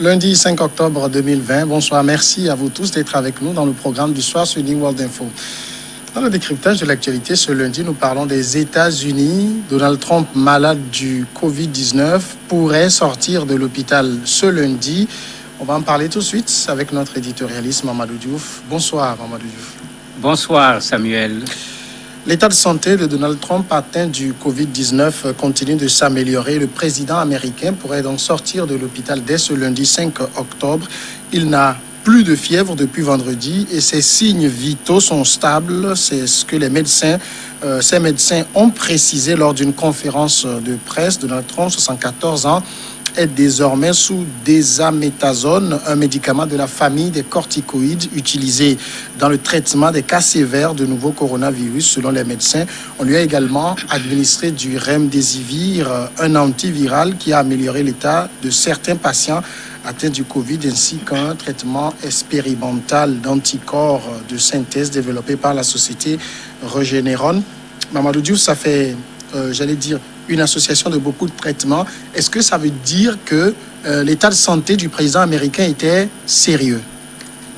Lundi 5 octobre 2020, bonsoir, merci à vous tous d'être avec nous dans le programme du soir sur New World Info. Dans le décryptage de l'actualité ce lundi, nous parlons des États-Unis. Donald Trump, malade du Covid-19, pourrait sortir de l'hôpital ce lundi. On va en parler tout de suite avec notre éditorialiste Mamadou Diouf. Bonsoir Mamadou Diouf. Bonsoir Samuel. L'état de santé de Donald Trump atteint du Covid-19 continue de s'améliorer. Le président américain pourrait donc sortir de l'hôpital dès ce lundi 5 octobre. Il n'a plus de fièvre depuis vendredi et ses signes vitaux sont stables. C'est ce que ces médecins ont précisé lors d'une conférence de presse. Donald Trump, 74 ans, est désormais sous désaméthasone, un médicament de la famille des corticoïdes utilisé dans le traitement des cas sévères de nouveaux coronavirus. Selon les médecins, on lui a également administré du remdesivir, un antiviral qui a amélioré l'état de certains patients atteints du Covid, ainsi qu'un traitement expérimental d'anticorps de synthèse développé par la société Regeneron. Mamadou Diouf, ça fait, une association de beaucoup de traitements. Est-ce que ça veut dire que l'état de santé du président américain était sérieux?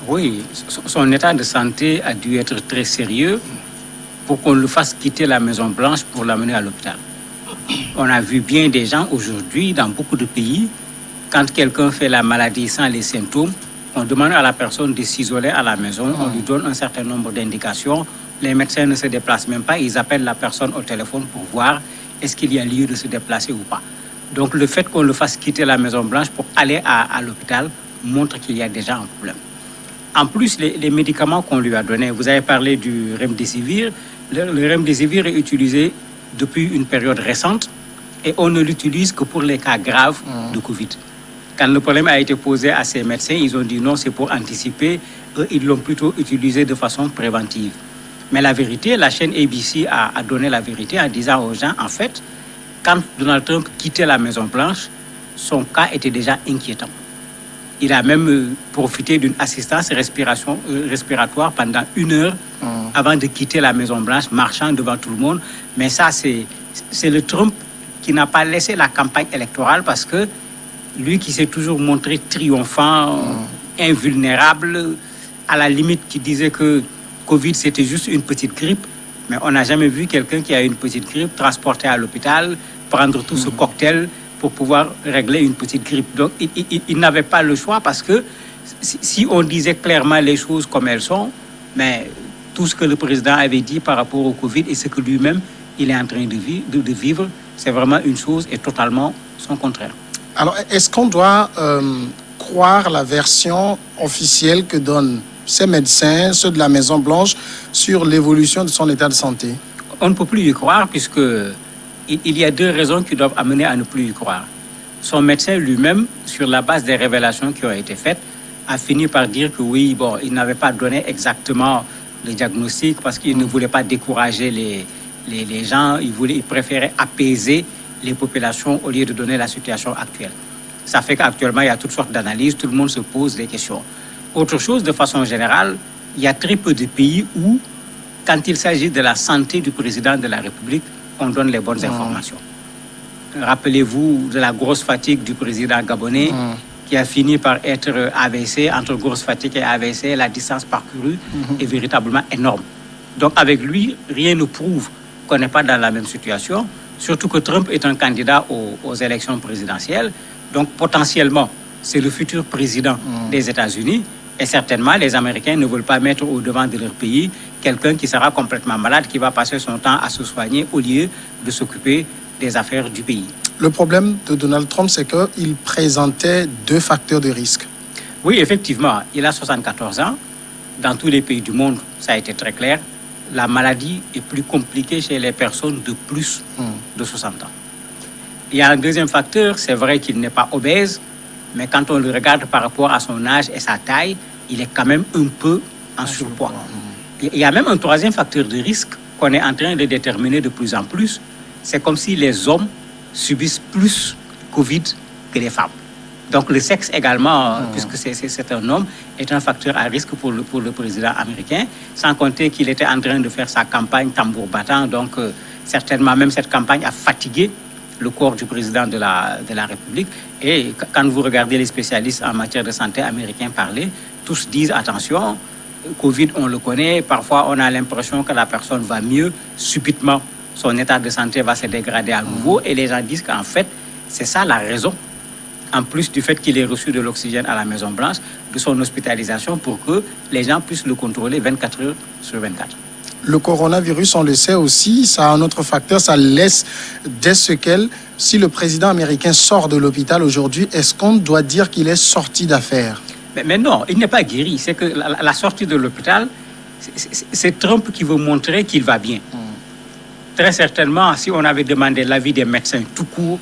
Oui, son état de santé a dû être très sérieux pour qu'on le fasse quitter la Maison-Blanche pour l'amener à l'hôpital. On a vu bien des gens aujourd'hui dans beaucoup de pays, quand quelqu'un fait la maladie sans les symptômes, on demande à la personne de s'isoler à la maison, on lui donne un certain nombre d'indications. Les médecins ne se déplacent même pas, ils appellent la personne au téléphone pour voir est-ce qu'il y a lieu de se déplacer ou pas. Donc le fait qu'on le fasse quitter la Maison-Blanche pour aller à l'hôpital montre qu'il y a déjà un problème. En plus, les médicaments qu'on lui a donnés, vous avez parlé du remdesivir. Le remdesivir est utilisé depuis une période récente et on ne l'utilise que pour les cas graves de Covid. Quand le problème a été posé à ces médecins, ils ont dit non, c'est pour anticiper. Eux, ils l'ont plutôt utilisé de façon préventive. Mais la vérité, la chaîne ABC a donné la vérité en disant aux gens, en fait, quand Donald Trump quittait la Maison-Blanche, son cas était déjà inquiétant. Il a même profité d'une assistance respiratoire pendant 1 heure avant de quitter la Maison-Blanche, marchant devant tout le monde. Mais ça, c'est le Trump qui n'a pas laissé la campagne électorale parce que lui qui s'est toujours montré triomphant, invulnérable, à la limite qui disait que Covid, c'était juste une petite grippe, mais on n'a jamais vu quelqu'un qui a une petite grippe transporté à l'hôpital, prendre tout ce cocktail pour pouvoir régler une petite grippe. Donc, il n'avait pas le choix parce que si on disait clairement les choses comme elles sont, mais tout ce que le président avait dit par rapport au Covid et ce que lui-même, il est en train de vivre, c'est vraiment une chose et totalement son contraire. Alors, est-ce qu'on doit croire la version officielle que donnent ces médecins, ceux de la Maison-Blanche, sur l'évolution de son état de santé? On ne peut plus y croire puisque il y a 2 raisons qui doivent amener à ne plus y croire. Son médecin lui-même, sur la base des révélations qui ont été faites, a fini par dire que oui, bon, il n'avait pas donné exactement le diagnostic parce qu'il ne voulait pas décourager les gens, il préférait apaiser les populations au lieu de donner la situation actuelle. Ça fait qu'actuellement, il y a toutes sortes d'analyses, tout le monde se pose des questions. Autre chose, de façon générale, il y a très peu de pays où, quand il s'agit de la santé du président de la République, on donne les bonnes informations. Rappelez-vous de la grosse fatigue du président gabonais qui a fini par être AVC. Entre grosse fatigue et AVC, la distance parcourue est véritablement énorme. Donc avec lui, rien ne prouve qu'on n'est pas dans la même situation, surtout que Trump est un candidat aux élections présidentielles. Donc potentiellement, c'est le futur président des États-Unis. Et certainement, les Américains ne veulent pas mettre au devant de leur pays quelqu'un qui sera complètement malade, qui va passer son temps à se soigner au lieu de s'occuper des affaires du pays. Le problème de Donald Trump, c'est qu'il présentait 2 facteurs de risque. Oui, effectivement, il a 74 ans. Dans tous les pays du monde, ça a été très clair. La maladie est plus compliquée chez les personnes de plus de 60 ans. Il y a un deuxième facteur, c'est vrai qu'il n'est pas obèse, mais quand on le regarde par rapport à son âge et sa taille, il est quand même un peu en surpoids. Il y a même un troisième facteur de risque qu'on est en train de déterminer de plus en plus. C'est comme si les hommes subissent plus Covid que les femmes. Donc le sexe également, puisque c'est un homme, est un facteur à risque pour le président américain, sans compter qu'il était en train de faire sa campagne tambour battant. Donc certainement même cette campagne a fatigué le corps du président de la République. Et quand vous regardez les spécialistes en matière de santé américains parler, tous disent attention, Covid, on le connaît, parfois on a l'impression que la personne va mieux, subitement son état de santé va se dégrader à nouveau, et les gens disent qu'en fait, c'est ça la raison, en plus du fait qu'il ait reçu de l'oxygène à la Maison-Blanche, de son hospitalisation, pour que les gens puissent le contrôler 24 heures sur 24. Le coronavirus, on le sait aussi, ça a un autre facteur, ça laisse des séquelles. Si le président américain sort de l'hôpital aujourd'hui, est-ce qu'on doit dire qu'il est sorti d'affaire? Mais non, il n'est pas guéri. C'est que la sortie de l'hôpital, c'est Trump qui veut montrer qu'il va bien. Très certainement, si on avait demandé l'avis des médecins tout court,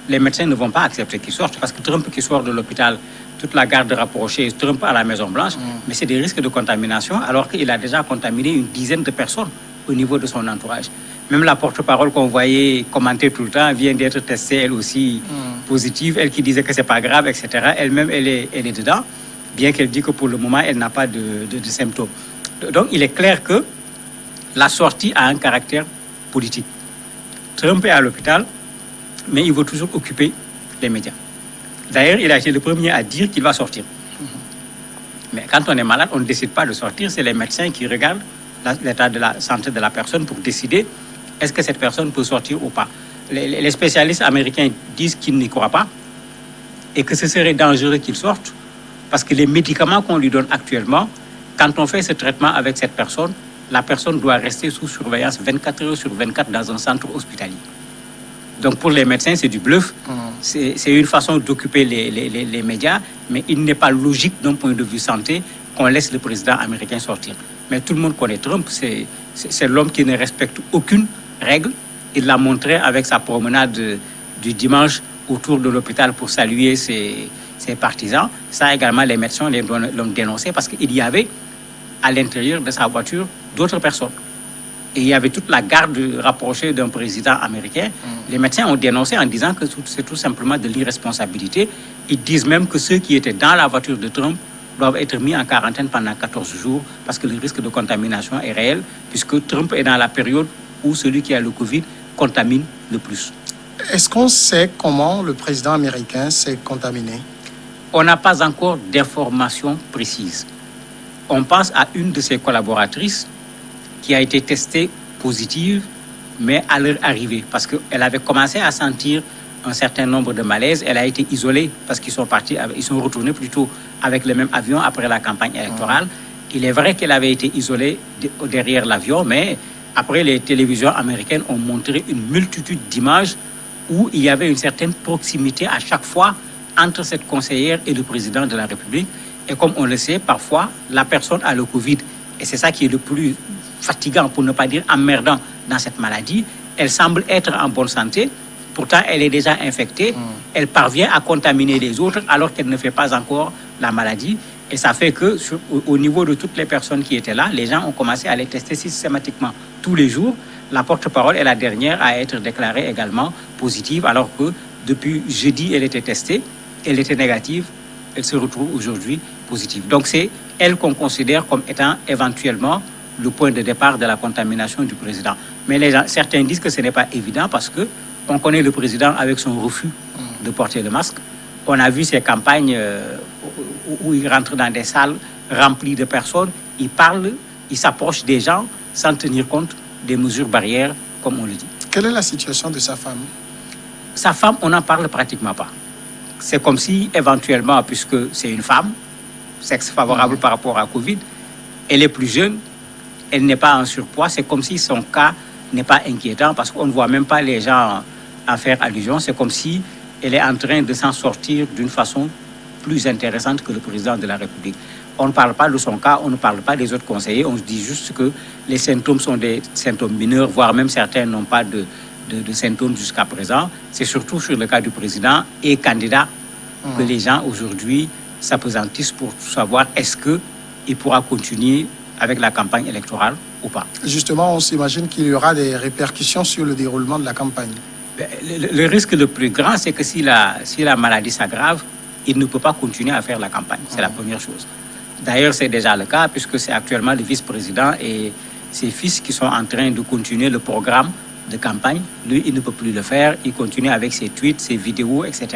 les médecins ne vont pas accepter qu'il sorte. Parce que Trump qui sort de l'hôpital, toute la garde rapprochée, Trump à la Maison-Blanche, mais c'est des risques de contamination, alors qu'il a déjà contaminé une dizaine de personnes au niveau de son entourage. Même la porte-parole qu'on voyait commenter tout le temps vient d'être testée, elle aussi, positive. Elle qui disait que c'est pas grave, etc. Elle-même, elle est dedans, bien qu'elle dise que pour le moment, elle n'a pas de symptômes. Donc, il est clair que la sortie a un caractère politique. Trump est à l'hôpital, mais il veut toujours occuper les médias. D'ailleurs, il a été le premier à dire qu'il va sortir. Mais quand on est malade, on ne décide pas de sortir. C'est les médecins qui regardent l'état de la santé de la personne pour décider est-ce que cette personne peut sortir ou pas. Les spécialistes américains disent qu'ils n'y croient pas et que ce serait dangereux qu'il sorte parce que les médicaments qu'on lui donne actuellement, quand on fait ce traitement avec cette personne, la personne doit rester sous surveillance 24 heures sur 24 dans un centre hospitalier. Donc pour les médecins, c'est du bluff. C'est une façon d'occuper les médias, mais il n'est pas logique d'un point de vue santé qu'on laisse le président américain sortir. Mais tout le monde connaît Trump, c'est l'homme qui ne respecte aucune règle. Il l'a montré avec sa promenade du dimanche autour de l'hôpital pour saluer ses partisans. Ça également, les médecins l'ont dénoncé parce qu'il y avait à l'intérieur de sa voiture d'autres personnes. Et il y avait toute la garde rapprochée d'un président américain. Les médecins ont dénoncé en disant que c'est tout simplement de l'irresponsabilité. Ils disent même que ceux qui étaient dans la voiture de Trump doivent être mis en quarantaine pendant 14 jours parce que le risque de contamination est réel, puisque Trump est dans la période où celui qui a le Covid contamine le plus. Est-ce qu'on sait comment le président américain s'est contaminé? On n'a pas encore d'informations précises. On pense à une de ses collaboratrices qui a été testée positive, mais à leur arrivée, parce qu'elle avait commencé à sentir un certain nombre de malaises. Elle a été isolée parce qu'ils sont retournés plutôt avec le même avion après la campagne électorale. Il est vrai qu'elle avait été isolée derrière l'avion, mais après, les télévisions américaines ont montré une multitude d'images où il y avait une certaine proximité à chaque fois entre cette conseillère et le président de la République. Et comme on le sait, parfois, la personne a le Covid. Et c'est ça qui est le plus fatigant, pour ne pas dire emmerdant, dans cette maladie. Elle semble être en bonne santé. Pourtant, elle est déjà infectée. Elle parvient à contaminer les autres alors qu'elle ne fait pas encore la maladie. Et ça fait que, au niveau de toutes les personnes qui étaient là, les gens ont commencé à les tester systématiquement tous les jours. La porte-parole est la dernière à être déclarée également positive, alors que depuis jeudi, elle était testée, elle était négative, elle se retrouve aujourd'hui positive. Donc c'est elle qu'on considère comme étant éventuellement le point de départ de la contamination du président. Mais certains disent que ce n'est pas évident parce que on connaît le président avec son refus de porter le masque. On a vu ces campagnes où il rentre dans des salles remplies de personnes, il parle, il s'approche des gens sans tenir compte des mesures barrières, comme on le dit. Quelle est la situation de sa femme? Sa femme, on n'en parle pratiquement pas. C'est comme si, éventuellement, puisque c'est une femme, sexe favorable par rapport à Covid, elle est plus jeune, elle n'est pas en surpoids, c'est comme si son cas n'est pas inquiétant parce qu'on ne voit même pas les gens en faire allusion. C'est comme si elle est en train de s'en sortir d'une façon plus intéressante que le président de la République. On ne parle pas de son cas, on ne parle pas des autres conseillers, on se dit juste que les symptômes sont des symptômes mineurs, voire même certains n'ont pas de symptômes jusqu'à présent. C'est surtout sur le cas du président et candidat que les gens aujourd'hui s'appesantissent pour savoir est-ce qu'il pourra continuer avec la campagne électorale ou pas. Justement, on s'imagine qu'il y aura des répercussions sur le déroulement de la campagne. Le risque le plus grand, c'est que si la maladie s'aggrave, il ne peut pas continuer à faire la campagne. C'est la première chose. D'ailleurs, c'est déjà le cas puisque c'est actuellement le vice-président et ses fils qui sont en train de continuer le programme de campagne. Lui, il ne peut plus le faire. Il continue avec ses tweets, ses vidéos, etc.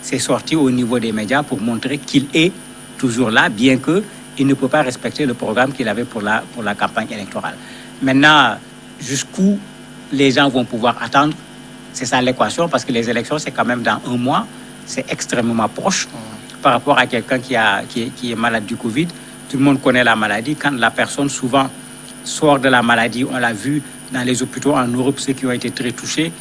C'est sorti au niveau des médias pour montrer qu'il est toujours là, bien qu'il ne peut pas respecter le programme qu'il avait pour la campagne électorale. Maintenant, jusqu'où les gens vont pouvoir attendre, c'est ça l'équation, parce que les élections, c'est quand même dans 1 mois. C'est extrêmement proche par rapport à quelqu'un qui est malade du Covid. Tout le monde connaît la maladie. Quand la personne, souvent, sort de la maladie, on l'a vu dans les hôpitaux en Europe, ceux qui ont été très touchés,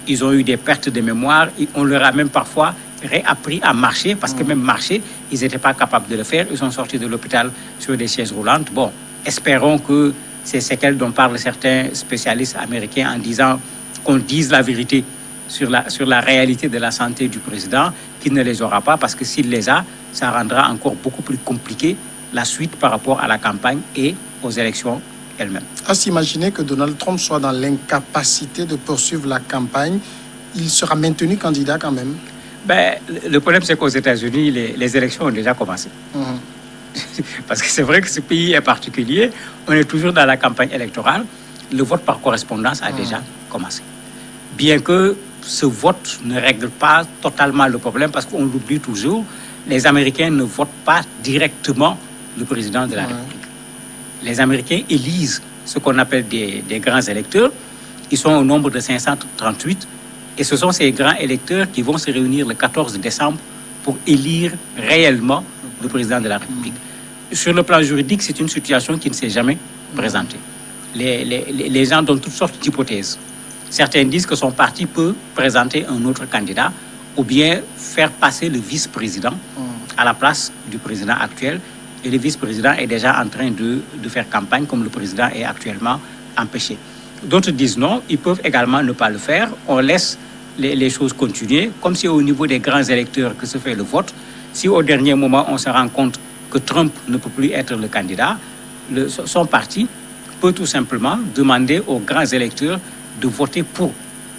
ils ont eu des pertes de mémoire. On leur a même parfois réappris à marcher, parce que même marcher, ils n'étaient pas capables de le faire. Ils sont sortis de l'hôpital sur des chaises roulantes. Bon, espérons que ces séquelles dont parlent certains spécialistes américains en disant qu'on dise la vérité sur la réalité de la santé du président, qu'il ne les aura pas, parce que s'il les a, ça rendra encore beaucoup plus compliqué la suite par rapport à la campagne et aux élections elles-mêmes. À s'imaginer que Donald Trump soit dans l'incapacité de poursuivre la campagne, il sera maintenu candidat quand même? Le problème, c'est qu'aux États-Unis, les élections ont déjà commencé. Parce que c'est vrai que ce pays est particulier. On est toujours dans la campagne électorale. Le vote par correspondance a déjà commencé. Bien que ce vote ne règle pas totalement le problème, parce qu'on l'oublie toujours, les Américains ne votent pas directement le président de la République. Les Américains élisent ce qu'on appelle des grands électeurs. Ils sont au nombre de 538. Et ce sont ces grands électeurs qui vont se réunir le 14 décembre pour élire réellement le président de la République. Sur le plan juridique, c'est une situation qui ne s'est jamais présentée. Les gens donnent toutes sortes d'hypothèses. Certains disent que son parti peut présenter un autre candidat ou bien faire passer le vice-président à la place du président actuel. Et le vice-président est déjà en train de faire campagne, comme le président est actuellement empêché. D'autres disent non, ils peuvent également ne pas le faire. On laisse les choses continuer, comme si au niveau des grands électeurs que se fait le vote, si au dernier moment on se rend compte que Trump ne peut plus être le candidat, son parti peut tout simplement demander aux grands électeurs de voter pour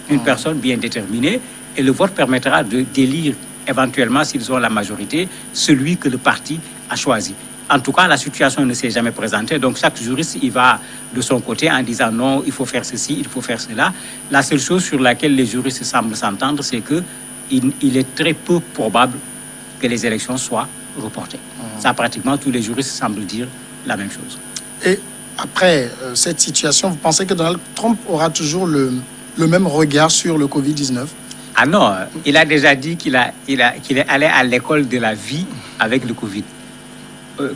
une personne bien déterminée, et le vote permettra d'élire éventuellement, s'ils ont la majorité, celui que le parti a choisi. En tout cas, la situation ne s'est jamais présentée. Donc, chaque juriste, il va de son côté en disant non, il faut faire ceci, il faut faire cela. La seule chose sur laquelle les juristes semblent s'entendre, c'est qu'il est très peu probable que les élections soient reportées. Ça, pratiquement, tous les juristes semblent dire la même chose. Et après cette situation, vous pensez que Donald Trump aura toujours le même regard sur le Covid-19? Ah non, il a déjà dit qu'il est allé à l'école de la vie avec le Covid.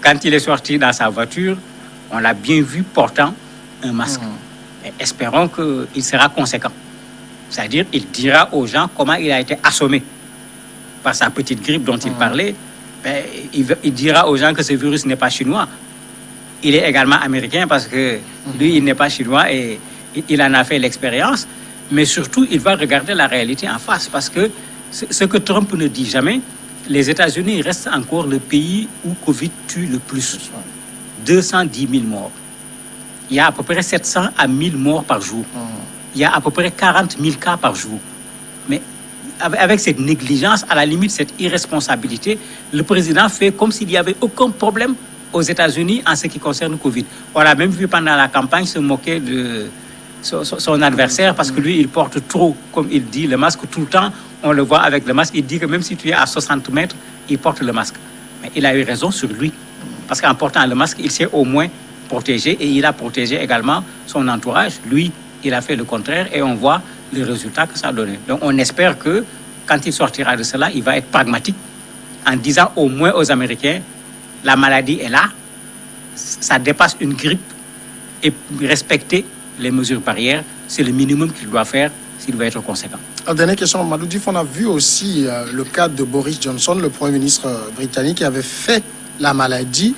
Quand il est sorti dans sa voiture, on l'a bien vu portant un masque. Et espérons qu'il sera conséquent. C'est-à-dire, il dira aux gens comment il a été assommé par sa petite grippe dont il parlait. Il dira aux gens que ce virus n'est pas chinois. Il est également américain, parce que lui, il n'est pas chinois et il en a fait l'expérience. Mais surtout, il va regarder la réalité en face, parce que ce que Trump ne dit jamais, les États-Unis restent encore le pays où Covid tue le plus. 210 000 morts. Il y a à peu près 700 à 1000 morts par jour. Il y a à peu près 40 000 cas par jour. Mais avec cette négligence, à la limite, cette irresponsabilité, le président fait comme s'il n'y avait aucun problème aux États-Unis en ce qui concerne le Covid. On l'a même vu pendant la campagne se moquer de son adversaire, parce que lui, il porte trop, comme il dit, le masque tout le temps. On le voit avec le masque. Il dit que même si tu es à 60 mètres, il porte le masque. Mais il a eu raison sur lui. Parce qu'en portant le masque, il s'est au moins protégé, et il a protégé également son entourage. Lui, il a fait le contraire, et on voit le résultat que ça a donné. Donc on espère que quand il sortira de cela, il va être pragmatique en disant au moins aux Américains, la maladie est là, ça dépasse une grippe, et respecter les mesures barrières, c'est le minimum qu'il doit faire s'il veut être conséquent. Dernière question, Mamadou Diouf, on a vu aussi le cas de Boris Johnson, le Premier ministre britannique, qui avait fait la maladie.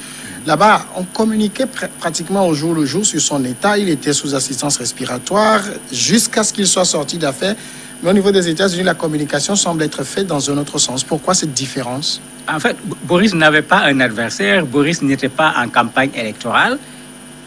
Là-bas, on communiquait pratiquement au jour le jour sur son état. Il était sous assistance respiratoire jusqu'à ce qu'il soit sorti d'affaires. Mais au niveau des États-Unis, la communication semble être faite dans un autre sens. Pourquoi cette différence? En fait, Boris n'avait pas un adversaire. Boris n'était pas en campagne électorale.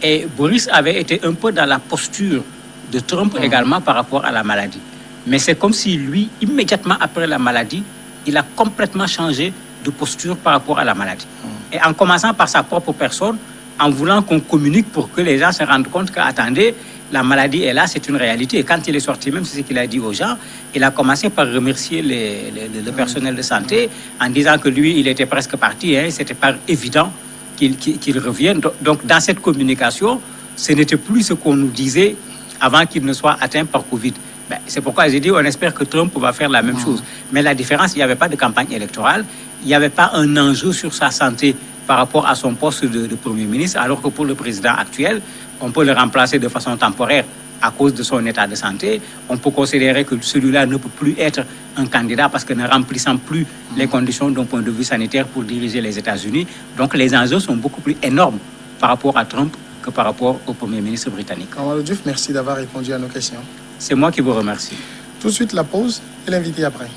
Et Boris avait été un peu dans la posture de Trump également par rapport à la maladie. Mais c'est comme si lui, immédiatement après la maladie, il a complètement changé de posture par rapport à la maladie. Et en commençant par sa propre personne, en voulant qu'on communique pour que les gens se rendent compte qu'attendez, La maladie est là, c'est une réalité. Et quand il est sorti, même c'est ce qu'il a dit aux gens, il a commencé par remercier le personnel de santé en disant que lui, il était presque parti. Hein, c'était pas évident qu'il revienne. Donc, dans cette communication, ce n'était plus ce qu'on nous disait avant qu'il ne soit atteint par Covid. Ben, c'est pourquoi j'ai dit, on espère que Trump va faire la même chose. Mais la différence, il n'y avait pas de campagne électorale, il n'y avait pas un enjeu sur sa santé par rapport à son poste de Premier ministre, alors que pour le président actuel, on peut le remplacer de façon temporaire à cause de son état de santé. On peut considérer que celui-là ne peut plus être un candidat parce que ne remplissant plus les conditions d'un point de vue sanitaire pour diriger les États-Unis. Donc les enjeux sont beaucoup plus énormes par rapport à Trump que par rapport au Premier ministre britannique. Amadou Diouf, merci d'avoir répondu à nos questions. C'est moi qui vous remercie. Tout de suite la pause et l'invité après.